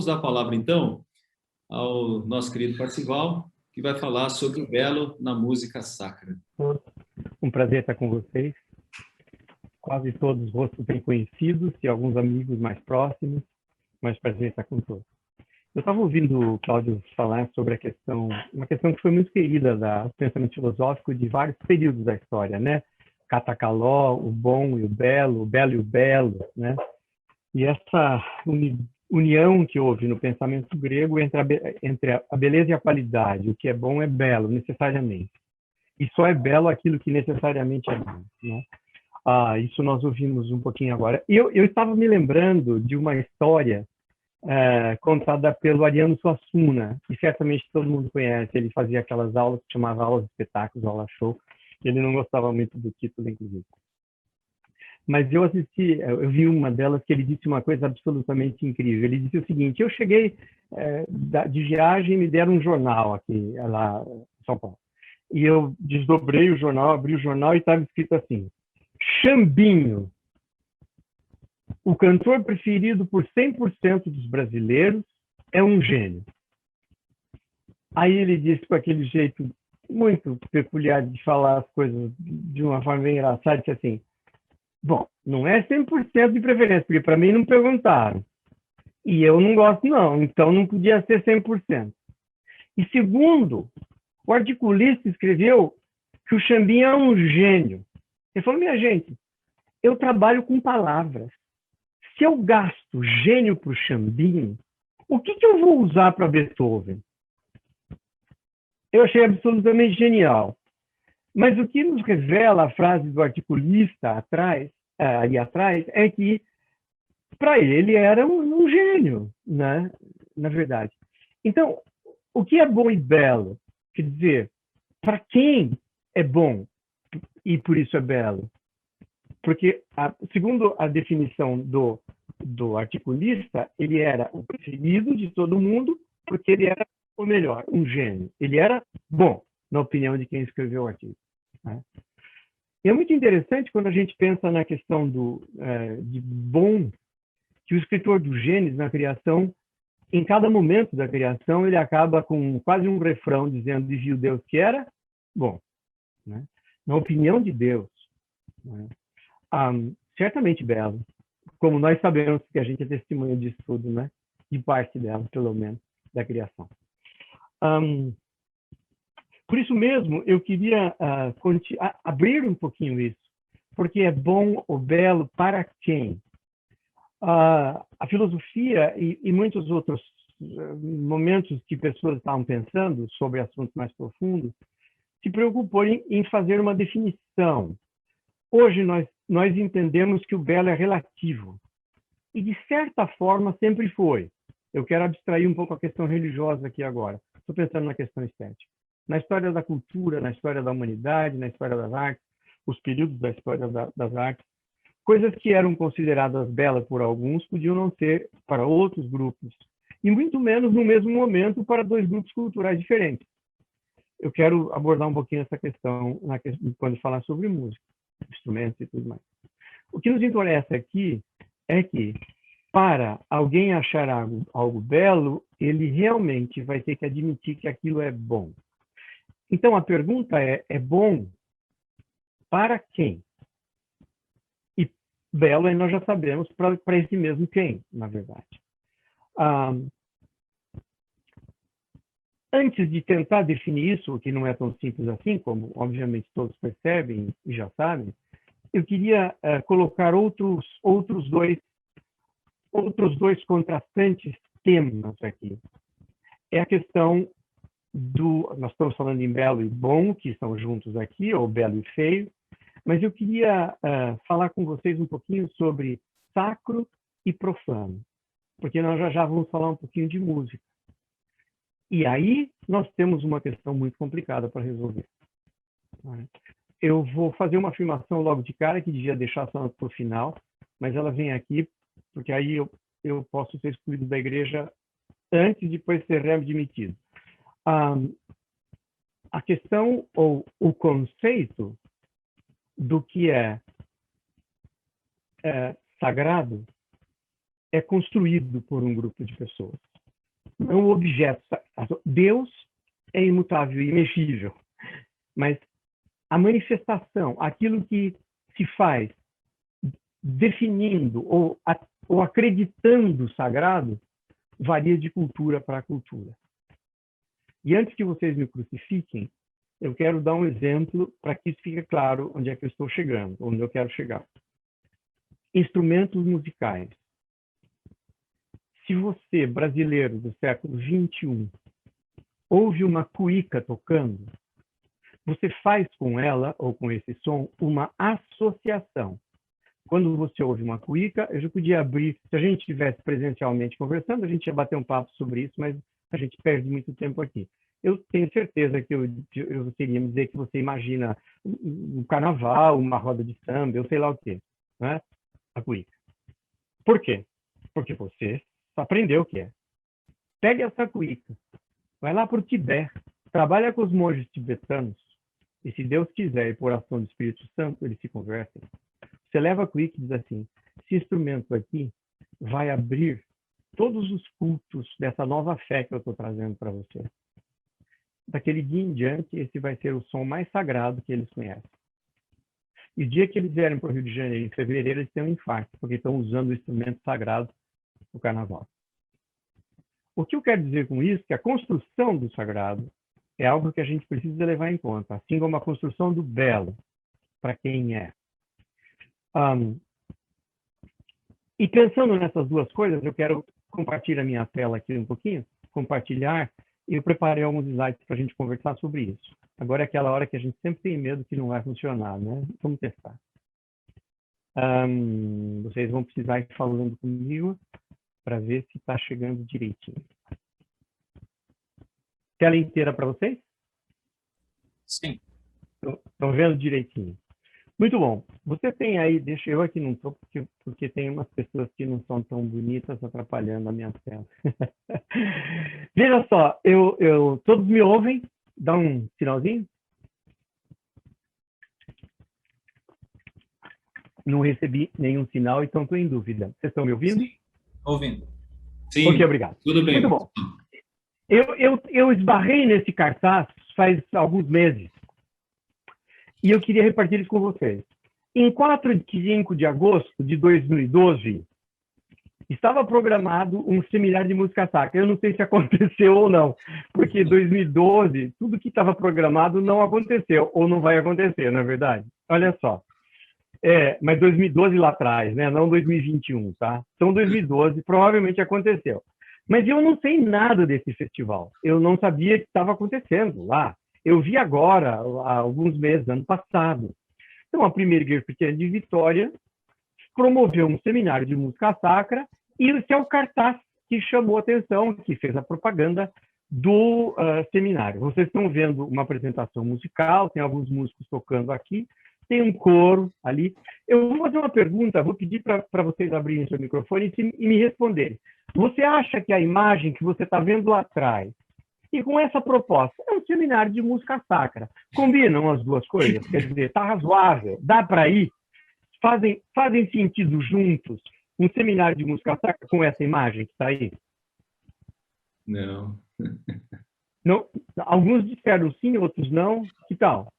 vamos dar a palavra, então, ao nosso querido Parcival, que vai falar sobre o belo na música sacra. Um prazer estar com vocês. Quase todos os rostos bem conhecidos e alguns amigos mais próximos, mas prazer estar com todos. Eu estava ouvindo o Cláudio falar sobre uma questão que foi muito querida do pensamento filosófico de vários períodos da história, né? Catacaló, o bom e o belo e o belo, né? E essa união que houve no pensamento grego entre a beleza e a qualidade, o que é bom é belo, necessariamente. E só é belo aquilo que necessariamente é bom, né? Isso nós ouvimos um pouquinho agora. Eu estava me lembrando de uma história contada pelo Ariano Suassuna, que certamente todo mundo conhece. Ele fazia aquelas aulas que chamava aulas de espetáculos, aula show. Ele não gostava muito do título, inclusive. Mas eu vi uma delas que ele disse uma coisa absolutamente incrível. Ele disse o seguinte: eu cheguei de viagem e me deram um jornal aqui, lá em São Paulo. E eu desdobrei o jornal, abri o jornal e estava escrito assim: Xambinho, o cantor preferido por 100% dos brasileiros, é um gênio. Aí ele disse com aquele jeito muito peculiar de falar as coisas de uma forma bem engraçada, disse assim: bom, não é 100% de preferência, porque para mim não perguntaram. E eu não gosto não, então não podia ser 100%. E segundo, o articulista escreveu que o Xambinho é um gênio. Ele falou: minha gente, eu trabalho com palavras. Se eu gasto gênio para o Xambinho, o que eu vou usar para Beethoven? Eu achei absolutamente genial. Mas o que nos revela a frase do articulista ali atrás é que, para ele, era um gênio, né? Na verdade. Então, o que é bom e belo? Quer dizer, para quem é bom e por isso é belo? Porque, segundo a definição do articulista, ele era o preferido de todo mundo porque ele era o melhor, um gênio. Ele era bom, na opinião de quem escreveu o artigo. Né? E é muito interessante quando a gente pensa na questão de bom, que o escritor do Gênesis, na criação, em cada momento da criação, ele acaba com quase um refrão dizendo: e viu Deus que era bom. Né? Na opinião de Deus. Né? Certamente belo, como nós sabemos que a gente é testemunha disso tudo, né? De parte dela, pelo menos, da criação. Por isso mesmo, eu queria abrir um pouquinho isso, porque é bom ou belo para quem? A filosofia e muitos outros momentos que pessoas estavam pensando sobre assuntos mais profundos se preocupou em fazer uma definição. Hoje nós entendemos que o belo é relativo. E, de certa forma, sempre foi. Eu quero abstrair um pouco a questão religiosa aqui agora. Estou pensando na questão estética. Na história da cultura, na história da humanidade, na história das artes, os períodos da história das artes, coisas que eram consideradas belas por alguns podiam não ser para outros grupos. E muito menos no mesmo momento para dois grupos culturais diferentes. Eu quero abordar um pouquinho essa questão quando falar sobre música, instrumentos e tudo mais. O que nos interessa aqui é que, para alguém achar algo belo, ele realmente vai ter que admitir que aquilo é bom. Então, a pergunta é bom para quem? E belo nós já sabemos para esse mesmo quem, na verdade. Antes de tentar definir isso, o que não é tão simples assim, como obviamente todos percebem e já sabem, eu queria colocar outros dois contrastantes temas aqui. É a questão nós estamos falando em belo e bom, que estão juntos aqui, ou belo e feio, mas eu queria falar com vocês um pouquinho sobre sacro e profano, porque nós já vamos falar um pouquinho de música. E aí nós temos uma questão muito complicada para resolver. Eu vou fazer uma afirmação logo de cara, que devia deixar só para o final, mas ela vem aqui, porque aí eu posso ser excluído da igreja antes de depois ser readmitido. A questão ou o conceito do que é sagrado é construído por um grupo de pessoas. não o objeto. Deus é imutável e imexível, mas a manifestação, aquilo que se faz definindo ou acreditando o sagrado, varia de cultura para cultura. E antes que vocês me crucifiquem, eu quero dar um exemplo para que isso fique claro onde é que eu estou chegando, onde eu quero chegar. Instrumentos musicais. Se você, brasileiro do século XXI, ouve uma cuíca tocando, você faz com ela, ou com esse som, uma associação. Quando você ouve uma cuíca, eu já podia abrir, se a gente estivesse presencialmente conversando, a gente ia bater um papo sobre isso, mas a gente perde muito tempo aqui. Eu tenho certeza que eu teria me dizer que você imagina um carnaval, uma roda de samba, eu sei lá o quê, né? A cuíca. Por quê? Porque você aprendeu o que é. Pegue essa cuíca, vai lá para o Tibete, trabalha com os monges tibetanos, e se Deus quiser, e por ação do Espírito Santo, eles se convertem. Você leva a cuíca e diz assim, esse instrumento aqui vai abrir todos os cultos dessa nova fé que eu estou trazendo para você. Daquele dia em diante, esse vai ser o som mais sagrado que eles conhecem. E o dia que eles vierem para o Rio de Janeiro, em fevereiro, eles têm um infarto, porque estão usando o instrumento sagrado do carnaval. O que eu quero dizer com isso é que a construção do sagrado é algo que a gente precisa levar em conta, assim como a construção do belo, para quem é. E pensando nessas duas coisas, eu quero compartilhar a minha tela aqui um pouquinho, compartilhar, e eu preparei alguns slides para a gente conversar sobre isso. Agora é aquela hora que a gente sempre tem medo que não vai funcionar, né? Vamos testar. Vocês vão precisar ir falando comigo para ver se está chegando direitinho. Tela inteira para vocês? Sim. Estão vendo direitinho. Muito bom. Você tem aí, deixa eu aqui não estou, porque tem umas pessoas que não são tão bonitas atrapalhando a minha tela. Veja só, todos me ouvem? Dá um sinalzinho? Não recebi nenhum sinal, então estou em dúvida. Vocês estão me ouvindo? Sim. Ouvindo. Sim. Ok, obrigado. Tudo bem. Muito bom. Eu esbarrei nesse cartaz faz alguns meses. E eu queria repartir isso com vocês. Em 4 e 5 de agosto de 2012, estava programado um seminário de música sacra. Eu não sei se aconteceu ou não, porque em 2012, tudo que estava programado não aconteceu, ou não vai acontecer, não é verdade? Olha só. Mas 2012 lá atrás, né? Não 2021, tá? Então, 2012 provavelmente aconteceu. Mas eu não sei nada desse festival. Eu não sabia que estava acontecendo lá. Eu vi agora, há alguns meses, ano passado. Então, a primeira igreja presbiteriana de Vitória promoveu um seminário de música sacra e esse é o cartaz que chamou a atenção, que fez a propaganda do seminário. Vocês estão vendo uma apresentação musical, tem alguns músicos tocando aqui, tem um coro ali. Eu vou fazer uma pergunta, vou pedir para vocês abrirem seu microfone e me responderem. Você acha que a imagem que você está vendo lá atrás, e com essa proposta, é um seminário de música sacra. Combinam as duas coisas? Quer dizer, está razoável, dá para ir? Fazem sentido juntos um seminário de música sacra com essa imagem que está aí? Não. Não. Alguns disseram sim, outros não. Que tal?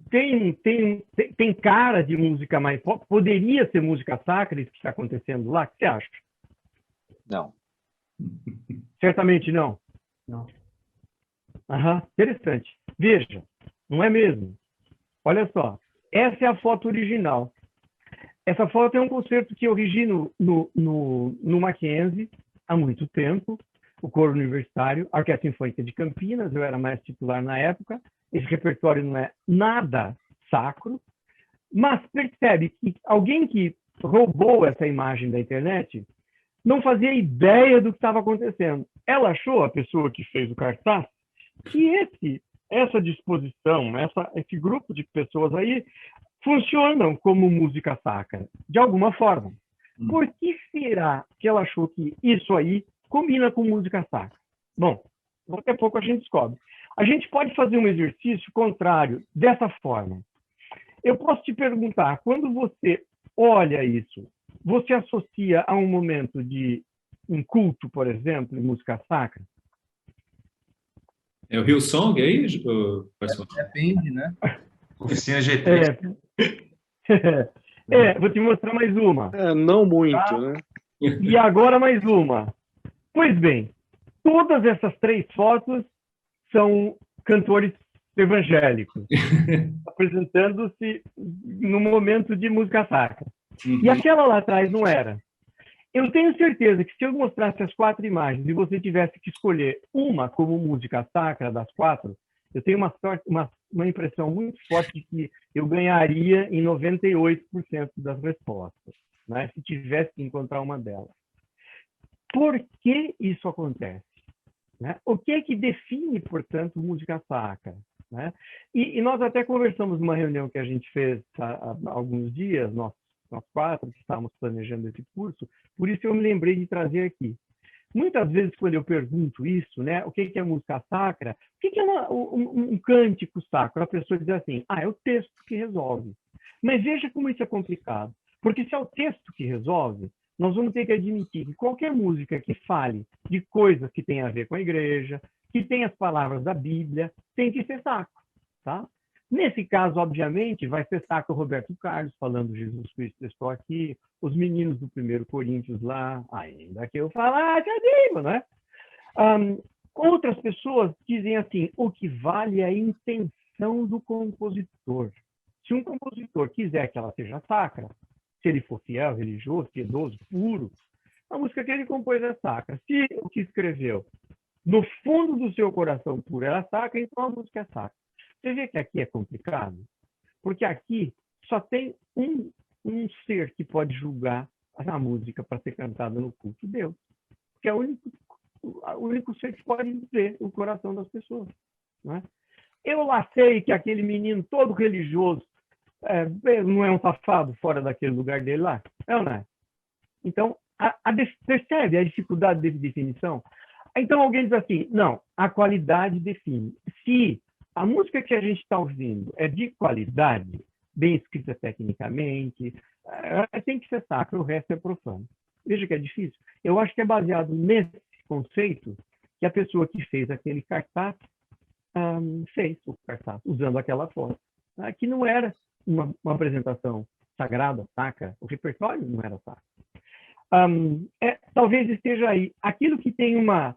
Tem cara de música mais... Poderia ser música sacra isso que está acontecendo lá? O que você acha? Não. Certamente não. Não. Interessante. Veja, não é mesmo? Olha só, essa é a foto original. Essa foto é um concerto que eu origi no Mackenzie há muito tempo, o coro universitário, a Orquestra Sinfônica de Campinas, eu era mais titular na época. Esse repertório não é nada sacro, mas percebe que alguém que roubou essa imagem da internet não fazia ideia do que estava acontecendo. Ela achou, a pessoa que fez o cartaz, que essa disposição, esse grupo de pessoas aí funcionam como música sacra, de alguma forma. Por que será que ela achou que isso aí combina com música sacra? Bom, daqui a pouco a gente descobre. A gente pode fazer um exercício contrário, dessa forma. Eu posso te perguntar, quando você olha isso, você associa a um momento de um culto, por exemplo, em música sacra? É o Hillsong aí, pessoal? Depende, né? Oficina G3. Vou te mostrar mais uma. Não muito, Tá? né? E agora mais uma. Pois bem, todas essas 3 fotos são cantores evangélicos, apresentando-se no momento de música sacra. E aquela lá atrás não era. Eu tenho certeza que se eu mostrasse as 4 imagens e você tivesse que escolher uma como música sacra das 4, eu tenho uma impressão muito forte de que eu ganharia em 98% das respostas, né? Se tivesse que encontrar uma delas. Por que isso acontece? Né? O que é que define, portanto, música sacra? Né? E nós até conversamos numa reunião que a gente fez há alguns dias, nós 4 que estávamos planejando esse curso, por isso eu me lembrei de trazer aqui. Muitas vezes, quando eu pergunto isso, né, o que é música sacra, o que é um cântico sacro? A pessoa diz assim, é o texto que resolve. Mas veja como isso é complicado, porque se é o texto que resolve, nós vamos ter que admitir que qualquer música que fale de coisas que tem a ver com a igreja, que tem as palavras da Bíblia, tem que ser sacro, tá? Nesse caso, obviamente, vai ser sacro Roberto Carlos falando Jesus Cristo, estou aqui, os meninos do 1 Coríntios lá, ainda que eu falasse, eu digo, né? Outras pessoas dizem assim, o que vale é a intenção do compositor. Se um compositor quiser que ela seja sacra, se ele for fiel, religioso, piedoso, puro, a música que ele compôs é sacra. Se o que escreveu no fundo do seu coração puro era sacra, então a música é sacra. Você vê que aqui é complicado? Porque aqui só tem um ser que pode julgar a música para ser cantada no culto, Deus. Que é o único ser que pode ver o coração das pessoas. Né? Eu lá sei que aquele menino todo religioso não é um safado fora daquele lugar dele lá? É ou não é? Então, percebe a dificuldade de definição? Então, alguém diz assim, não, a qualidade define. Se a música que a gente está ouvindo é de qualidade, bem escrita tecnicamente, tem que ser sacra, o resto é profano. Veja que é difícil. Eu acho que é baseado nesse conceito que a pessoa que fez aquele cartaz fez o cartaz, usando aquela foto, que não era uma apresentação sagrada, sacra, o repertório não era sacro. Talvez esteja aí aquilo que tem uma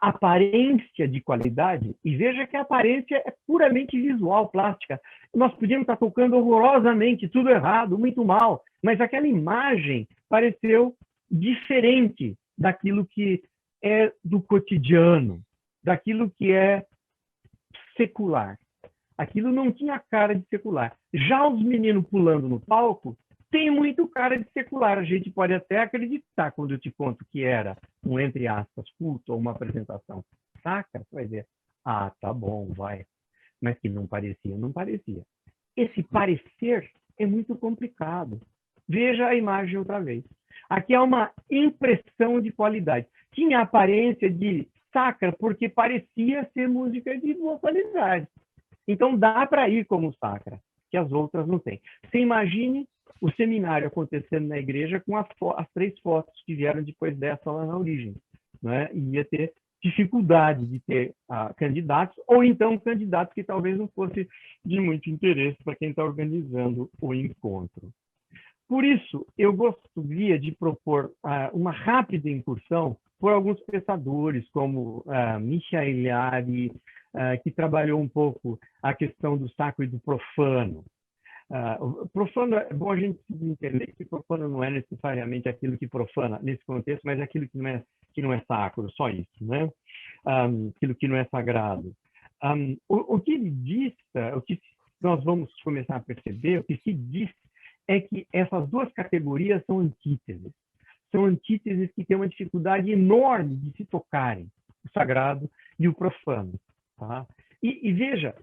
aparência de qualidade, e veja que a aparência é puramente visual, plástica. Nós podíamos estar tocando horrorosamente, tudo errado, muito mal, mas aquela imagem pareceu diferente daquilo que é do cotidiano, daquilo que é secular. Aquilo não tinha cara de secular. Já os meninos pulando no palco tem muito cara de secular. A gente pode até acreditar quando eu te conto que era um, entre aspas, culto ou uma apresentação sacra, você vai dizer, tá bom, vai. Mas que não parecia, não parecia. Esse parecer é muito complicado. Veja a imagem outra vez. Aqui é uma impressão de qualidade. Tinha aparência de sacra porque parecia ser música de boa qualidade. Então dá para ir como sacra, que as outras não têm. Você imagine o seminário acontecendo na igreja com as 3 fotos que vieram depois dessa lá na origem. Né? E ia ter dificuldade de ter candidatos, ou então candidatos que talvez não fosse de muito interesse para quem está organizando o encontro. Por isso, eu gostaria de propor uma rápida incursão por alguns pensadores, como Michel Eliade, que trabalhou um pouco a questão do sacro e do profano. Profano, é bom a gente entender que profano não é necessariamente aquilo que profana nesse contexto, mas aquilo que não é sacro, só isso, né? Aquilo que não é sagrado. O que ele diz, o que nós vamos começar a perceber, o que se diz é que essas 2 categorias são antíteses. São antíteses que têm uma dificuldade enorme de se tocarem, o sagrado e o profano. Tá? E veja,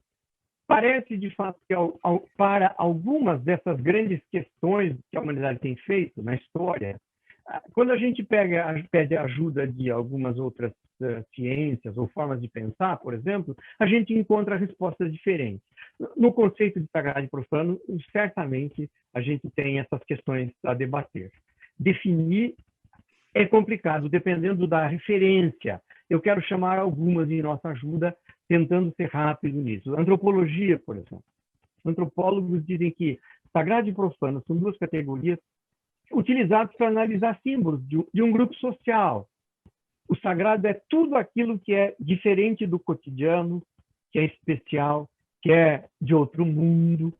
parece de fato que para algumas dessas grandes questões que a humanidade tem feito na história, quando a gente pede a ajuda de algumas outras ciências ou formas de pensar, por exemplo, a gente encontra respostas diferentes. No conceito de sagrado e profano, certamente a gente tem essas questões a debater. Definir É complicado, dependendo da referência. Eu quero chamar algumas em nossa ajuda, tentando ser rápido nisso. Antropologia, por exemplo. Antropólogos dizem que sagrado e profano são duas categorias utilizadas para analisar símbolos de um grupo social. O sagrado é tudo aquilo que é diferente do cotidiano, que é especial, que é de outro mundo.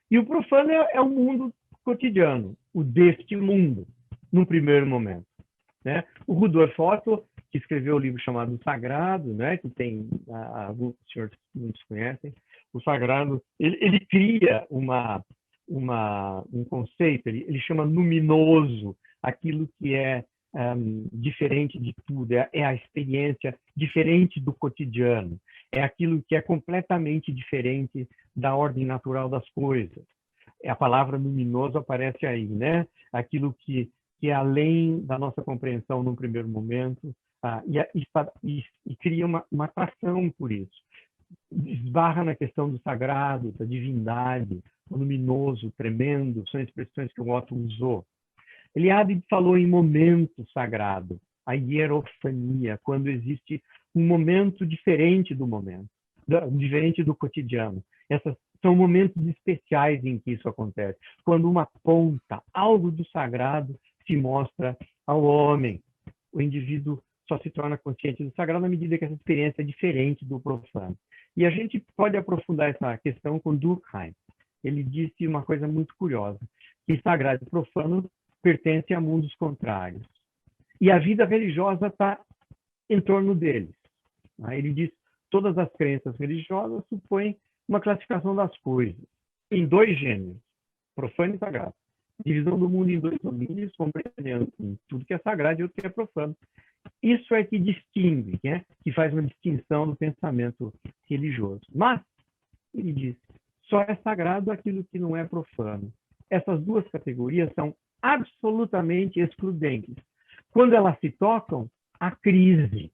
E o profano é o mundo cotidiano, o deste mundo, num primeiro momento. Né? O Rudolf Otto, que escreveu o livro chamado Sagrado, né? Que tem, os senhores muitos conhecem, o Sagrado, ele cria um conceito, ele chama luminoso, aquilo que é diferente de tudo, é a experiência diferente do cotidiano, é aquilo que é completamente diferente da ordem natural das coisas. A palavra luminoso aparece aí, né? Aquilo que é além da nossa compreensão num primeiro momento, e cria uma atração por isso. Esbarra na questão do sagrado, da divindade, o luminoso, o tremendo, são expressões que o Otto usou. Eliade falou em momento sagrado, a hierofania, quando existe um momento diferente do momento, diferente do cotidiano. Essas são momentos especiais em que isso acontece, quando uma ponta, algo do sagrado, se mostra ao homem. O indivíduo só se torna consciente do sagrado na medida que essa experiência é diferente do profano. E a gente pode aprofundar essa questão com Durkheim. Ele disse uma coisa muito curiosa, que sagrado e profano pertencem a mundos contrários. E a vida religiosa está em torno deles. Ele diz todas as crenças religiosas supõem uma classificação das coisas em dois gêneros, profano e sagrado. Divisão do mundo em dois domínios, compreendendo tudo que é sagrado e tudo que é profano. Isso é que distingue, né? Que faz uma distinção do pensamento religioso. Mas, ele diz, só é sagrado aquilo que não é profano. Essas duas categorias são absolutamente excludentes. Quando elas se tocam, há crise.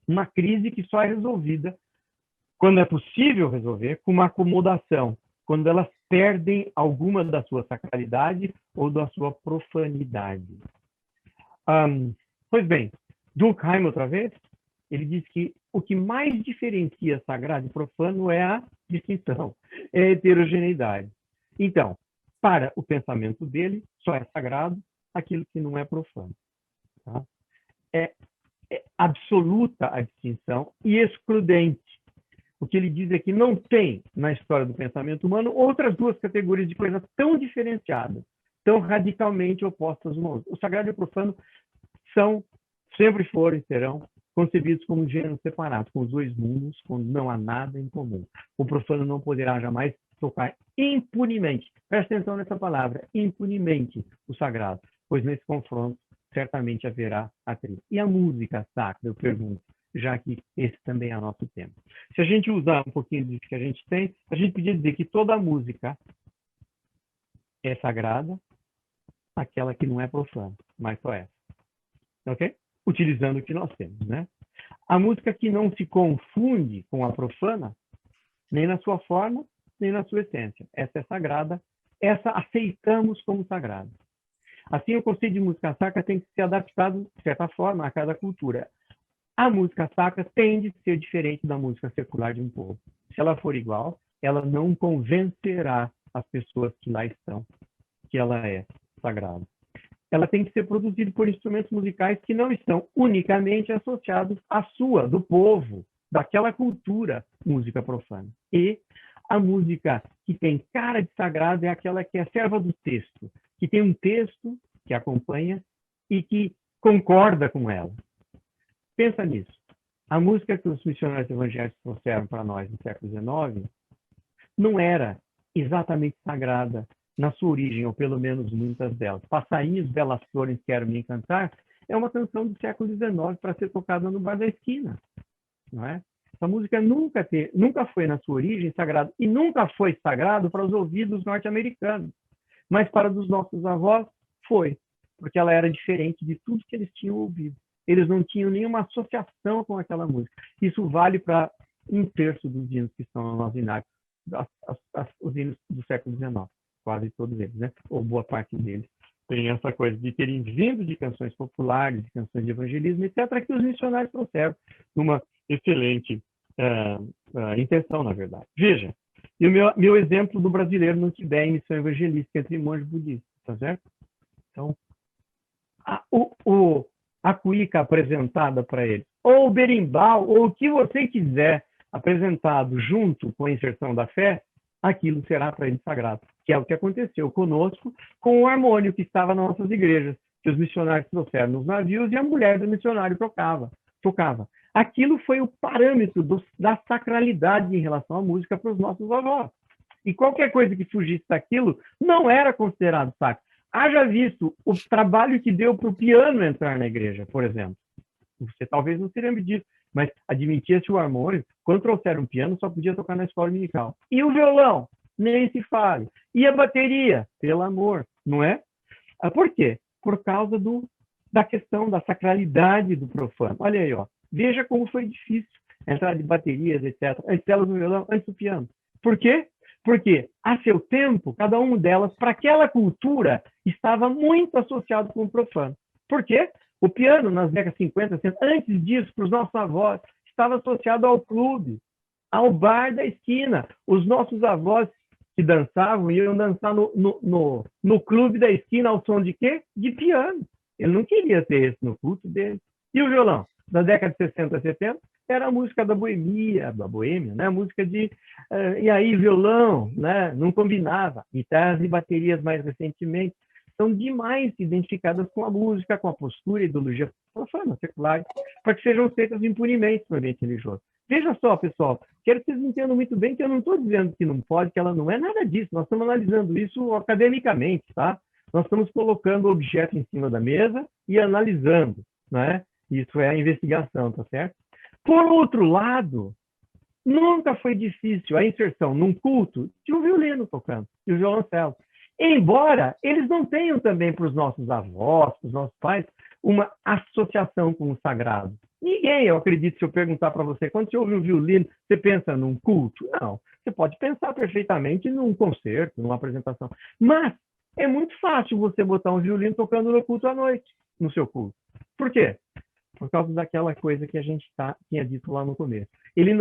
Uma crise que só é resolvida, quando é possível resolver, com uma acomodação. Quando elas perdem alguma da sua sacralidade ou da sua profanidade. Pois bem, Durkheim, outra vez, ele diz que o que mais diferencia sagrado e profano é a distinção, é a heterogeneidade. Então, para o pensamento dele, só é sagrado aquilo que não é profano. Tá? É absoluta a distinção e excludente. O que ele diz é que não tem, na história do pensamento humano, outras duas categorias de coisas tão diferenciadas, tão radicalmente opostas uma à outra. O sagrado e o profano sempre foram e serão concebidos como gêneros separados, com os dois mundos, quando não há nada em comum. O profano não poderá jamais tocar impunemente, presta atenção nessa palavra, impunemente, o sagrado, pois nesse confronto certamente haverá atrito. E a música sacra, eu pergunto, já que esse também é nosso tema. Se a gente usar um pouquinho disso que a gente tem, a gente podia dizer que toda música é sagrada, aquela que não é profana, mas só essa. Ok? Utilizando o que nós temos, né? A música que não se confunde com a profana, nem na sua forma, nem na sua essência. Essa é sagrada, essa aceitamos como sagrada. Assim, o conceito de música sacra tem que ser adaptado, de certa forma, a cada cultura. A música sacra tende a ser diferente da música secular de um povo. Se ela for igual, ela não convencerá as pessoas que lá estão que ela é sagrada. Ela tem que ser produzida por instrumentos musicais que não estão unicamente associados à sua, do povo, daquela cultura, música profana. E a música que tem cara de sagrado é aquela que é serva do texto, que tem um texto que acompanha e que concorda com ela. Pensa nisso. A música que os missionários evangélicos trouxeram para nós no século XIX não era exatamente sagrada na sua origem, ou pelo menos muitas delas. Passarinhos, belas flores, quero me encantar, é uma canção do século XIX para ser tocada no bar da esquina. Não é? Essa música nunca foi, na sua origem, sagrada, e nunca foi sagrado para os ouvidos norte-americanos. Mas para os nossos avós, foi, porque ela era diferente de tudo que eles tinham ouvido. Eles não tinham nenhuma associação com aquela música. Isso vale para 1/3 dos hinos que estão no nosso inário, os hinos do século XIX, quase todos eles, né? Ou boa parte deles tem essa coisa de terem vindo de canções populares, de canções de evangelismo, etc., que os missionários trouxeram numa excelente intenção, na verdade. Veja, e o meu exemplo do brasileiro no Tibete em missão evangelística entre monges budistas, tá certo? Então, a cuíca apresentada para ele, ou o berimbau, ou o que você quiser apresentado junto com a inserção da fé, aquilo será para ele sagrado, que é o que aconteceu conosco com o harmônio que estava nas nossas igrejas, que os missionários trouxeram nos navios e a mulher do missionário tocava. Aquilo foi o parâmetro da sacralidade em relação à música para os nossos avós. E qualquer coisa que fugisse daquilo não era considerado sacro. Haja visto o trabalho que deu para o piano entrar na igreja, por exemplo. Você talvez não se lembre disso, mas admitia-se o harmônio. Quando trouxeram um piano, só podia tocar na escola dominical. E o violão? Nem se fale. E a bateria? Pelo amor, não é? Por quê? Por causa da questão da sacralidade do profano. Olha aí, ó. Veja como foi difícil entrar de baterias, etc. Antes delas no violão, antes do piano. Por quê? Porque, a seu tempo, cada uma delas, para aquela cultura, estava muito associado com o profano. Por quê? O piano, nas décadas 50, 60, antes disso, para os nossos avós, estava associado ao clube, ao bar da esquina. Os nossos avós que dançavam iam dançar no clube da esquina ao som de quê? De piano. Ele não queria ter isso no culto dele. E o violão? Da década de 60, 70, era a música da boemia, né? A música de... e aí, violão, né? Não combinava. Guitarras e baterias, mais recentemente, são demais identificadas com a música, com a postura e ideologia profana, secular, para que sejam feitas impunemente no ambiente religioso. Veja só, pessoal, quero que vocês entendam muito bem que eu não estou dizendo que não pode, que ela não é nada disso. Nós estamos analisando isso academicamente, tá? Nós estamos colocando o objeto em cima da mesa e analisando, né? Isso é a investigação, tá certo? Por outro lado, nunca foi difícil a inserção num culto de um violino tocando, e o violoncelo. Embora eles não tenham também para os nossos avós, para os nossos pais, uma associação com o sagrado. Ninguém, eu acredito, se eu perguntar para você, quando você ouve um violino, você pensa num culto? Não, você pode pensar perfeitamente num concerto, numa apresentação. Mas é muito fácil você botar um violino tocando no culto à noite, no seu culto. Por quê? Por causa daquela coisa que a gente tinha dito lá no começo. Ele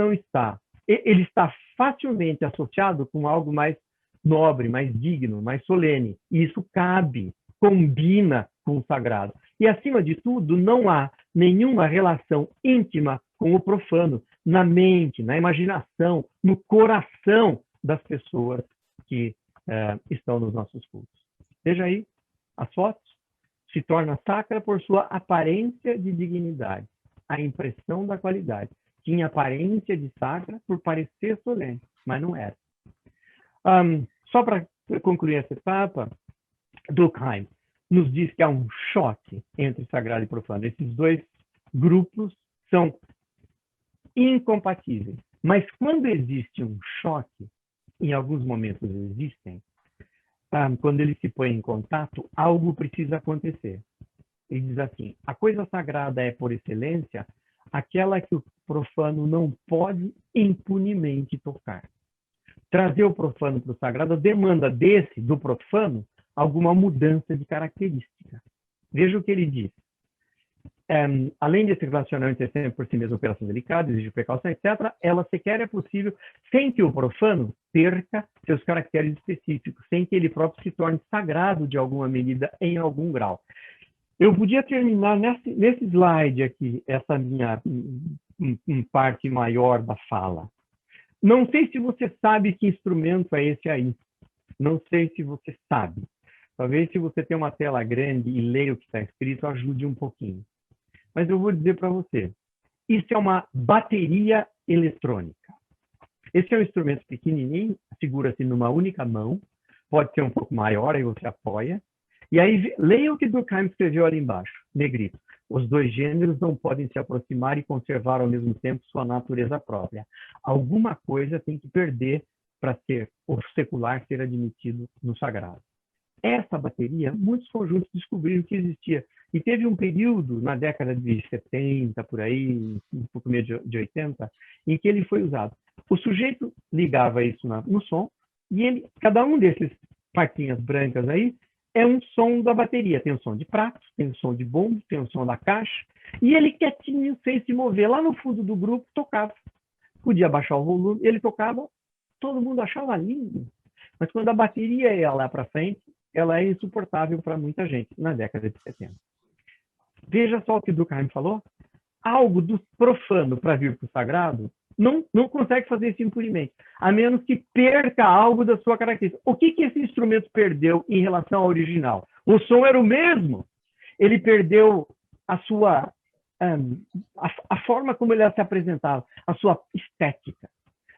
está facilmente associado com algo mais nobre, mais digno, mais solene. E isso cabe, combina com o sagrado. E, acima de tudo, não há nenhuma relação íntima com o profano, na mente, na imaginação, no coração das pessoas que estão nos nossos cultos. Veja aí as fotos. Se torna sacra por sua aparência de dignidade, a impressão da qualidade. Tinha aparência de sacra por parecer solene, mas não era. Só para concluir essa etapa, Durkheim nos diz que há um choque entre sagrado e profano. Esses dois grupos são incompatíveis. Mas quando existe um choque, em alguns momentos existem, quando eles se põem em contato, algo precisa acontecer. Ele diz assim, a coisa sagrada é, por excelência, aquela que o profano não pode impunemente tocar. Trazer o profano para o sagrado demanda do profano, alguma mudança de característica. Veja o que ele diz. Além desse relacionamento ser sempre por si mesmo operação delicada, exige precaução, etc., ela sequer é possível sem que o profano perca seus caracteres específicos, sem que ele próprio se torne sagrado de alguma medida, em algum grau. Eu podia terminar nesse slide aqui, essa minha parte maior da fala. Não sei se você sabe que instrumento é esse aí. Não sei se você sabe. Talvez se você tem uma tela grande e leia o que está escrito, ajude um pouquinho. Mas eu vou dizer para você, isso é uma bateria eletrônica. Esse é um instrumento pequenininho, segura-se numa única mão, pode ser um pouco maior, aí você apoia. E aí, leia o que Durkheim escreveu ali embaixo, negrito. Os dois gêneros não podem se aproximar e conservar ao mesmo tempo sua natureza própria. Alguma coisa tem que perder para o secular ser admitido no sagrado. Essa bateria, muitos conjuntos descobriram que existia. E teve um período, na década de 70, por aí, um pouco meio de 80, em que ele foi usado. O sujeito ligava isso no som, e cada um desses partinhas brancas aí, é um som da bateria. Tem o som de pratos, tem o som de bombo, tem o som da caixa. E ele quietinho, sem se mover, lá no fundo do grupo, tocava. Podia baixar o volume, ele tocava, todo mundo achava lindo. Mas quando a bateria ia lá para frente, ela é insuportável para muita gente, na década de 70. Veja só o que o Durkheim falou. Algo do profano para vir para o sagrado não consegue fazer isso impunemente, a menos que perca algo da sua característica. O que esse instrumento perdeu em relação ao original? O som era o mesmo. Ele perdeu a sua a forma como ele se apresentava, a sua estética.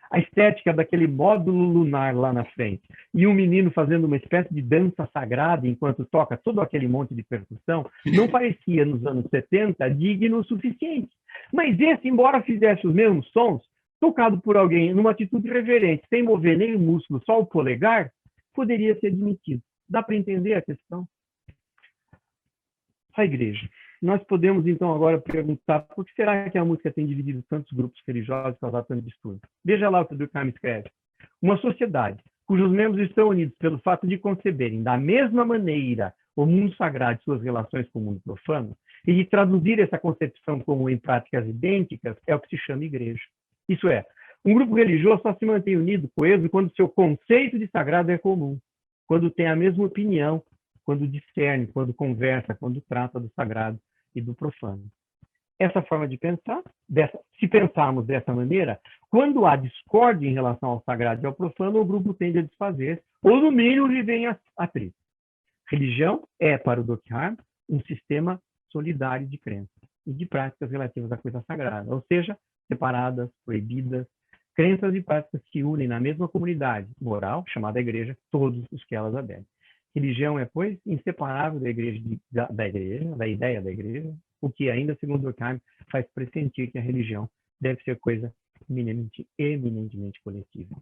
A estética daquele módulo lunar lá na frente. E um menino fazendo uma espécie de dança sagrada enquanto toca todo aquele monte de percussão, não parecia, nos anos 70, digno o suficiente. Mas esse, embora fizesse os mesmos sons, tocado por alguém numa atitude reverente, sem mover nem o músculo, só o polegar, poderia ser admitido. Dá para entender a questão? A igreja. Nós podemos, então, agora perguntar por que será que a música tem dividido tantos grupos religiosos e causado tanto distúrbio? Veja lá o que o Durkheim escreve. Uma sociedade cujos membros estão unidos pelo fato de conceberem da mesma maneira o mundo sagrado e suas relações com o mundo profano, e de traduzir essa concepção como em práticas idênticas, é o que se chama igreja. Isso é, um grupo religioso só se mantém unido, coeso, quando seu conceito de sagrado é comum, quando tem a mesma opinião, quando discerne, quando conversa, quando trata do sagrado e do profano. Essa forma de pensar, se pensarmos dessa maneira, quando há discórdia em relação ao sagrado e ao profano, o grupo tende a desfazer, ou no mínimo viver em atrito. Religião é, para o Durkheim, um sistema solidário de crenças e de práticas relativas à coisa sagrada, ou seja, separadas, proibidas, crenças e práticas que unem na mesma comunidade moral, chamada igreja, todos os que elas aderem. Religião é, pois, inseparável da ideia da igreja, o que ainda, segundo Durkheim, faz pressentir que a religião deve ser coisa eminentemente coletiva.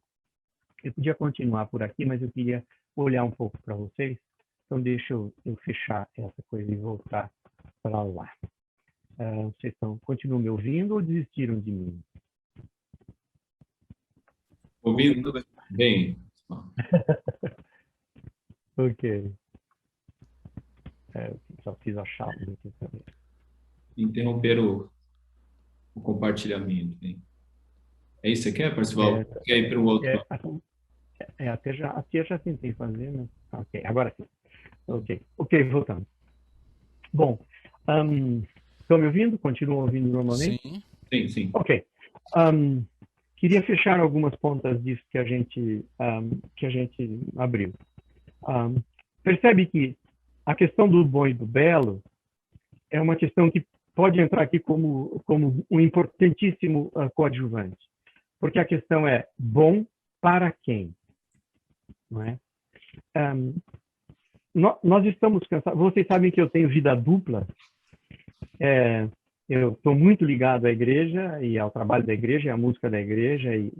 Eu podia continuar por aqui, mas eu queria olhar um pouco para vocês, então deixa eu fechar essa coisa e voltar para lá. Vocês continuam me ouvindo ou desistiram de mim? Ouvindo bem. Ok. Só preciso achar. Interromper o compartilhamento. Hein? É isso que você quer, Parcival? Quer ir para o outro? Até já tentei fazer, né? Ok, agora sim. Ok, voltando. Bom, estão me ouvindo? Continuam ouvindo normalmente? Sim. Sim. Ok. Queria fechar algumas pontas disso que a gente abriu. Percebe que a questão do bom e do belo é uma questão que pode entrar aqui como um importantíssimo coadjuvante. Porque a questão é bom para quem? Não é? Nós estamos cansados. Vocês sabem que eu tenho vida dupla. Eu estou muito ligado à igreja e ao trabalho da igreja, e à música da igreja, e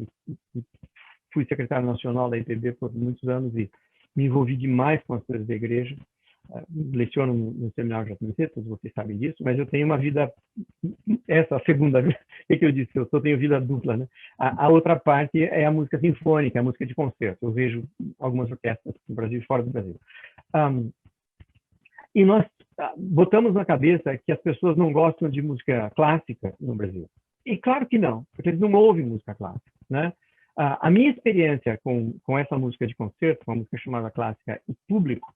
fui secretário nacional da IPB por muitos anos e me envolvi demais com as coisas da igreja. Leciono no seminário JMC, todos vocês sabem disso, mas eu tenho uma vida, essa segunda vez, o que eu disse? Eu só tenho vida dupla, né? A outra parte é a música sinfônica, a música de concerto. Eu vejo algumas orquestras no Brasil e fora do Brasil. E nós botamos na cabeça que as pessoas não gostam de música clássica no Brasil. E claro que não, porque eles não ouvem música clássica, né? A minha experiência com essa música de concerto, uma música chamada clássica e público,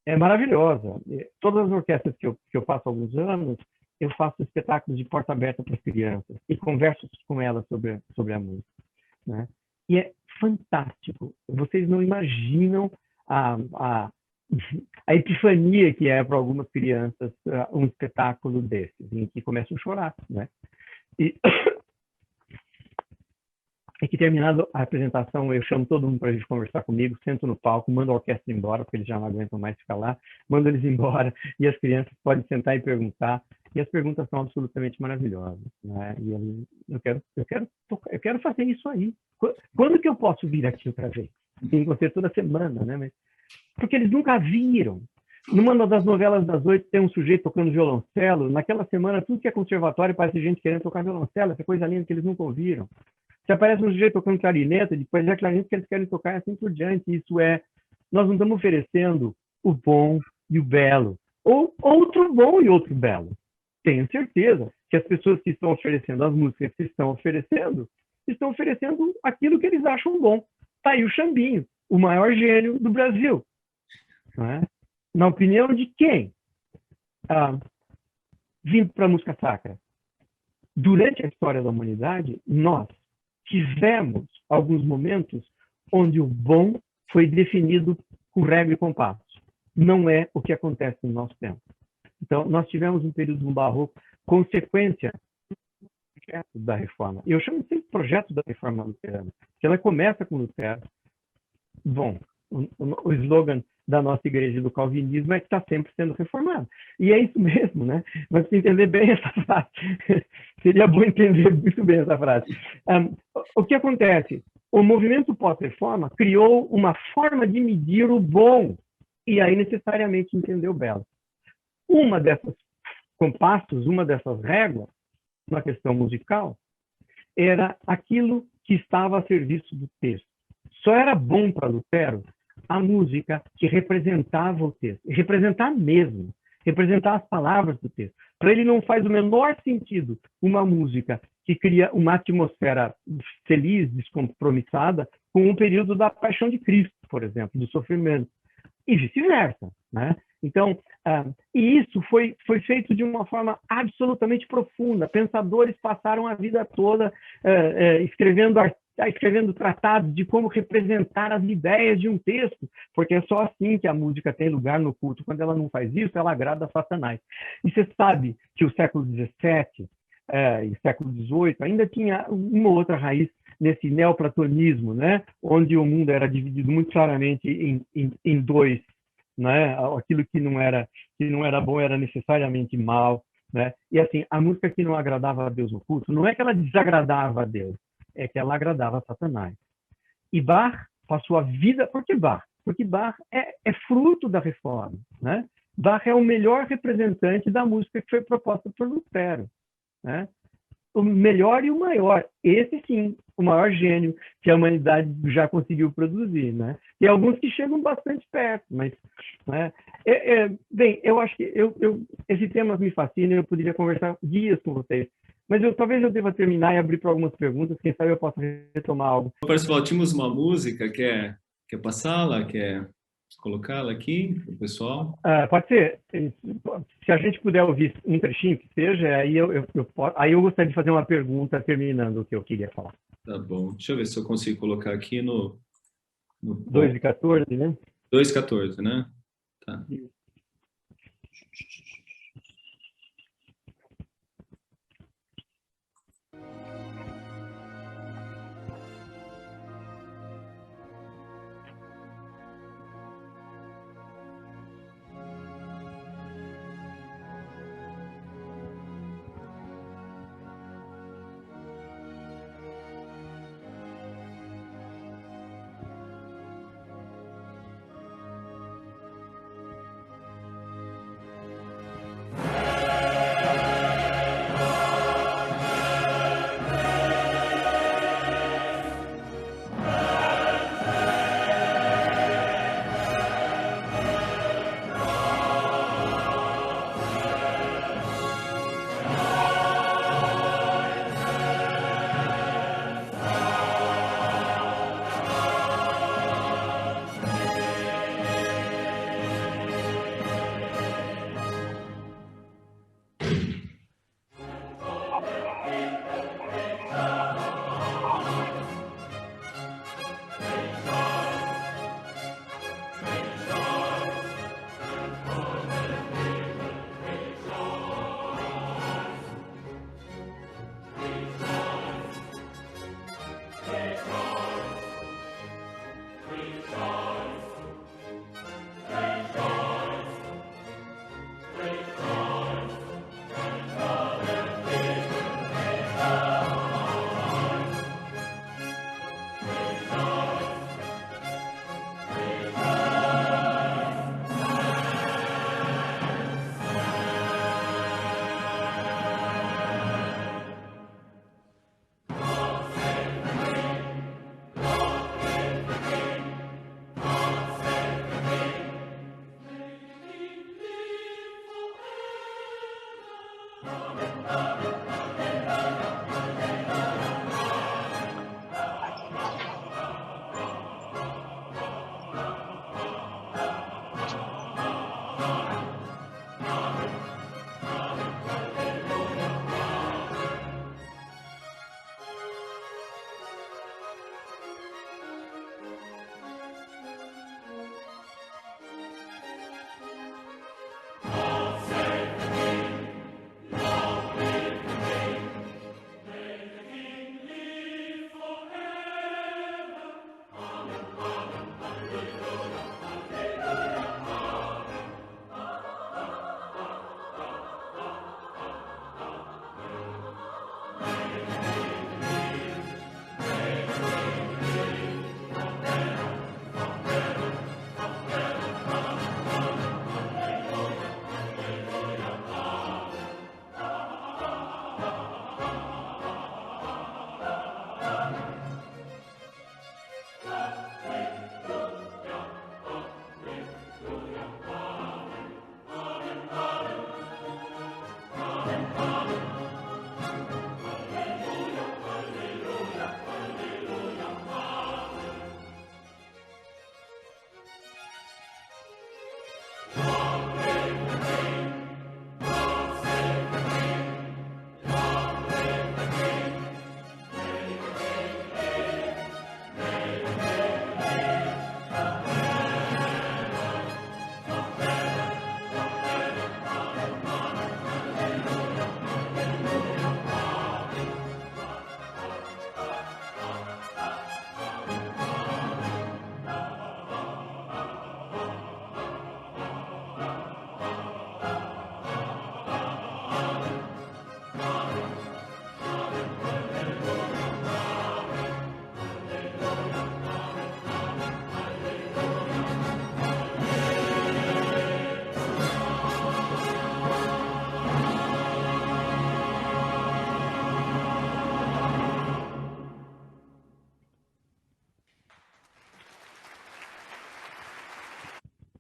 é maravilhosa. Todas as orquestras que eu faço há alguns anos, eu faço espetáculos de porta aberta para as crianças e converso com elas sobre a música, né? E é fantástico. Vocês não imaginam a epifania que é para algumas crianças um espetáculo desses, em que começam a chorar, né? E que, terminado a apresentação, eu chamo todo mundo para a gente conversar comigo, sento no palco, mando a orquestra embora, porque eles já não aguentam mais ficar lá, mando eles embora, e as crianças podem sentar e perguntar, e as perguntas são absolutamente maravilhosas, né? E eu quero fazer isso aí. Quando que eu posso vir aqui outra vez? Tem que ser toda semana, né? Porque eles nunca viram. Numa das novelas das 8 tem um sujeito tocando violoncelo, naquela semana tudo que é conservatório parece gente querendo tocar violoncelo, essa coisa linda que eles nunca ouviram. Se aparece um sujeito tocando clarinete, depois é clarinete que eles querem tocar, assim por diante. Isso nós não estamos oferecendo o bom e o belo. Ou outro bom e outro belo. Tenho certeza que as pessoas que estão oferecendo as músicas que estão oferecendo aquilo que eles acham bom. Tá aí o Xambinho, o maior gênio do Brasil. Não é? Na opinião de quem? Vindo para a música sacra. Durante a história da humanidade, nós tivemos alguns momentos onde o bom foi definido com regra e compasso. Não é o que acontece no nosso tempo. Então, nós tivemos um período no Barroco, consequência do projeto da reforma. Eu chamo sempre de projeto da reforma luterana, que ela começa com Lutero. Bom, o slogan da nossa igreja do calvinismo é que está sempre sendo reformado. E é isso mesmo, né? Mas se entender bem essa frase, seria bom entender muito bem essa frase. O que acontece? O movimento pós-reforma criou uma forma de medir o bom e aí necessariamente entender o belo. Uma dessas compassos, uma dessas réguas, na questão musical, era aquilo que estava a serviço do texto. Só era bom para Lutero a música que representava o texto. Representar mesmo. Representar as palavras do texto. Para ele não faz o menor sentido uma música que cria uma atmosfera feliz, descompromissada, com um período da paixão de Cristo, por exemplo, do sofrimento. E vice-versa, né? Então, e isso foi feito de uma forma absolutamente profunda. Pensadores passaram a vida toda escrevendo tratados de como representar as ideias de um texto, porque é só assim que a música tem lugar no culto. Quando ela não faz isso, ela agrada a Satanás. E você sabe que o século XVII e século XVIII ainda tinha uma outra raiz nesse neoplatonismo, né? Onde o mundo era dividido muito claramente em dois, né? Aquilo que não era bom era necessariamente mal, né? E assim, a música que não agradava a Deus no culto, não é que ela desagradava a Deus, é que ela agradava a Satanás. E Bach passou a vida... Por que Bach? Porque Bach é fruto da reforma, né? Bach é o melhor representante da música que foi proposta por Lutero, né? O melhor e o maior. Esse sim, o maior gênio que a humanidade já conseguiu produzir, né? E alguns que chegam bastante perto, mas, né? Bem, eu acho que esse tema me fascina, eu poderia conversar dias com vocês, mas talvez eu deva terminar e abrir para algumas perguntas, quem sabe eu possa retomar algo. Pessoal, tínhamos uma música, quer passá-la, quer colocá-la aqui para o pessoal? Pode ser. Se a gente puder ouvir um trechinho que seja, aí eu gostaria de fazer uma pergunta terminando o que eu queria falar. Tá bom. Deixa eu ver se eu consigo colocar aqui no 2:14, né? 2:14, né? Tá.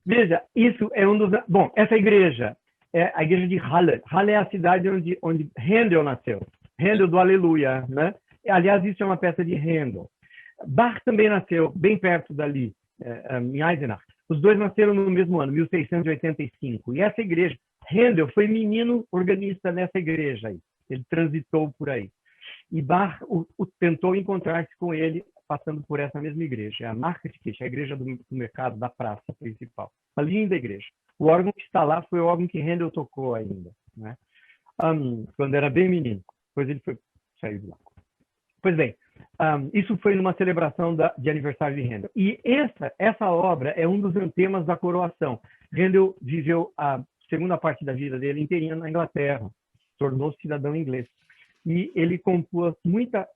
Veja, isso é um dos... Bom, essa igreja é a igreja de Halle. Halle é a cidade onde Handel nasceu. Handel do Aleluia, né? Aliás, isso é uma peça de Handel. Bach também nasceu bem perto dali, em Eisenach. Os dois nasceram no mesmo ano, 1685. E essa igreja, Handel foi menino organista nessa igreja aí. Ele transitou por aí. E Bach tentou encontrar-se com ele passando por essa mesma igreja, a Marktkirche, a igreja do mercado, da praça principal. Uma linda igreja. O órgão que está lá foi o órgão que Handel tocou ainda, né? Quando era bem menino. Depois ele saiu de lá. Pois bem, isso foi numa celebração de aniversário de Handel. E essa obra é um dos temas da coroação. Handel viveu a segunda parte da vida dele inteirinha na Inglaterra, tornou-se cidadão inglês. E ele compôs muita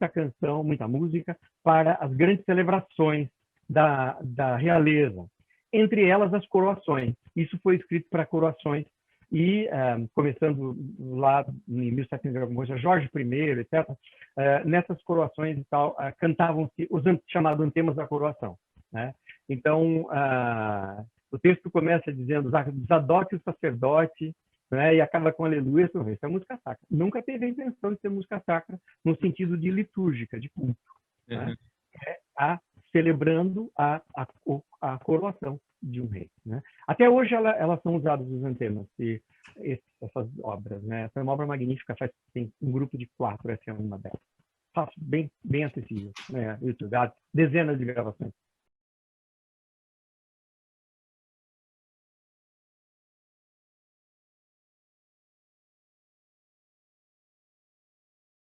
canção, muita música para as grandes celebrações da realeza, entre elas as coroações. Isso foi escrito para coroações e, começando lá em 1700, Jorge I, etc., nessas coroações e tal, cantavam-se os chamados antemas da coroação, né? Então, o texto começa dizendo, Zadok, o sacerdote, né, e acaba com aleluia, isso é música sacra. Nunca teve a intenção de ser música sacra no sentido de litúrgica, de culto. Né? É celebrando a coroação de um rei. Né? Até hoje elas são usadas os antemas, essas obras. Né? Essa é uma obra magnífica, tem um grupo de 4, essa é uma delas. Fácil, bem acessível. Né? YouTube, há dezenas de gravações.